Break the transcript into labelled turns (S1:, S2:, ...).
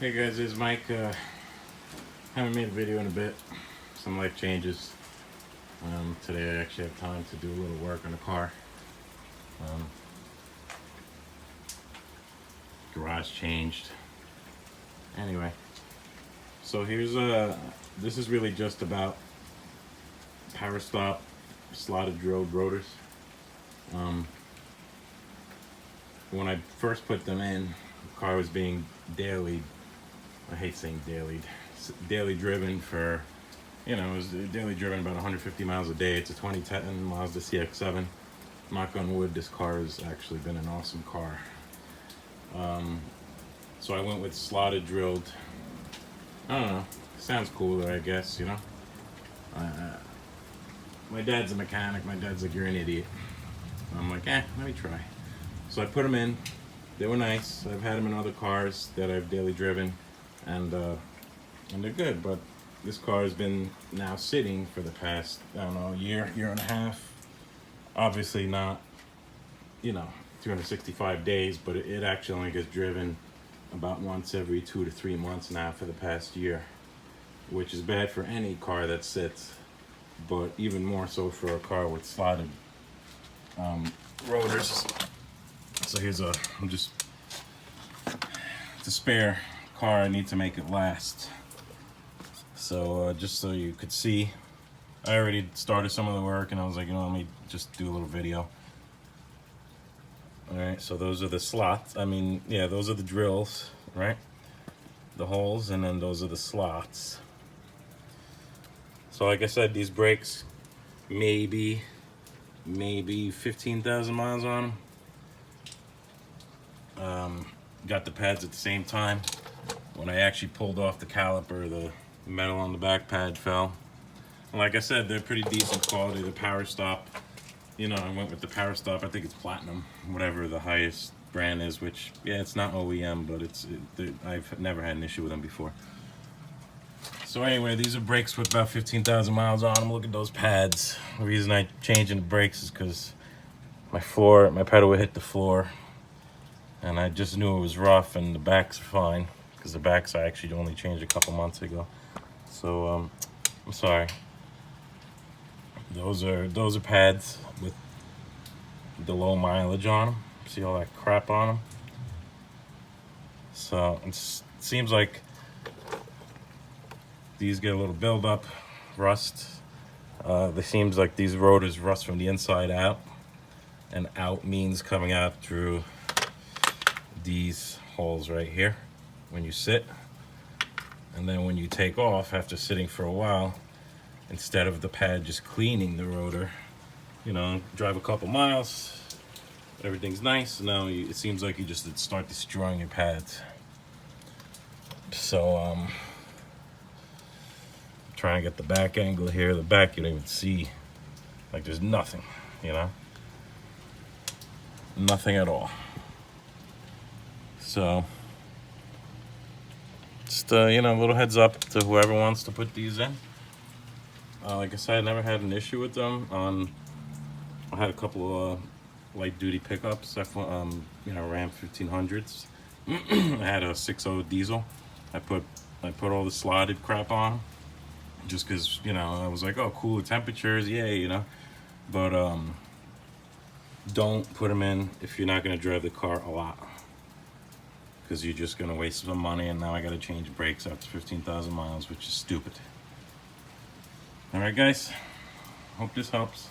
S1: Hey guys, this is Mike. Haven't made a video in a bit. Some life changes. Today I actually have time to do a little work on the car. Garage changed. Anyway, so here's this is really just about power stop slotted drilled rotors. When I first put them in, the car was being daily, I hate saying daily driven for, it was daily driven about 150 miles a day. It's a 2010 Mazda CX-7. Knock on wood, this car has actually been an awesome car. So I went with slotted drilled. I don't know, sounds cooler, I guess, my dad's a mechanic. My dad's like, you're an idiot. I'm like, let me try. So I put them in. They were nice. I've had them in other cars that I've daily driven, and they're good. But this car has been now sitting for the past, I don't know, year and a half. Obviously not, 365 days, but it actually only gets driven about once every 2 to 3 months now for the past year, which is bad for any car that sits, but even more so for a car with slotted rotors. So here's it's a spare car. I need to make it last. So just so you could see, I already started some of the work, and I was like, let me just do a little video. All right, so those are the slots. Those are the drills, right? The holes, and then those are the slots. So like I said, these brakes, maybe 15,000 miles on them. Got the pads at the same time. When I actually pulled off the caliper, the metal on the back pad fell. And like I said, they're pretty decent quality. The power stop, I went with the power stop. I think it's platinum, whatever the highest brand is, which, it's not OEM, but I've never had an issue with them before. So anyway, these are brakes with about 15,000 miles on them. Look at those pads. The reason I changing the brakes is because my pedal would hit the floor, and I just knew it was rough, and the backs are fine, because the backs I actually only changed a couple months ago. So I'm sorry. Those are pads with the low mileage on them. See all that crap on them? So it seems like these get a little buildup, rust. It seems like these rotors rust from the inside out, and out means coming out through these holes right here when you sit. And then when you take off after sitting for a while, instead of the pad just cleaning the rotor, drive a couple miles, everything's nice. Now it seems like you just start destroying your pads. So trying to get the back angle here. The back you don't even see, like there's nothing, nothing at all. So just a little heads up to whoever wants to put these in. Like I said, I never had an issue with them. I had a couple of light duty pickups, Ram 1500s. I had a 6.0 diesel. I put all the slotted crap on, just because I was like, oh, cooler temperatures, yay, But don't put them in if you're not going to drive the car a lot, because you're just going to waste some money. And now I got to change brakes after 15,000 miles, which is stupid. All right, guys, hope this helps.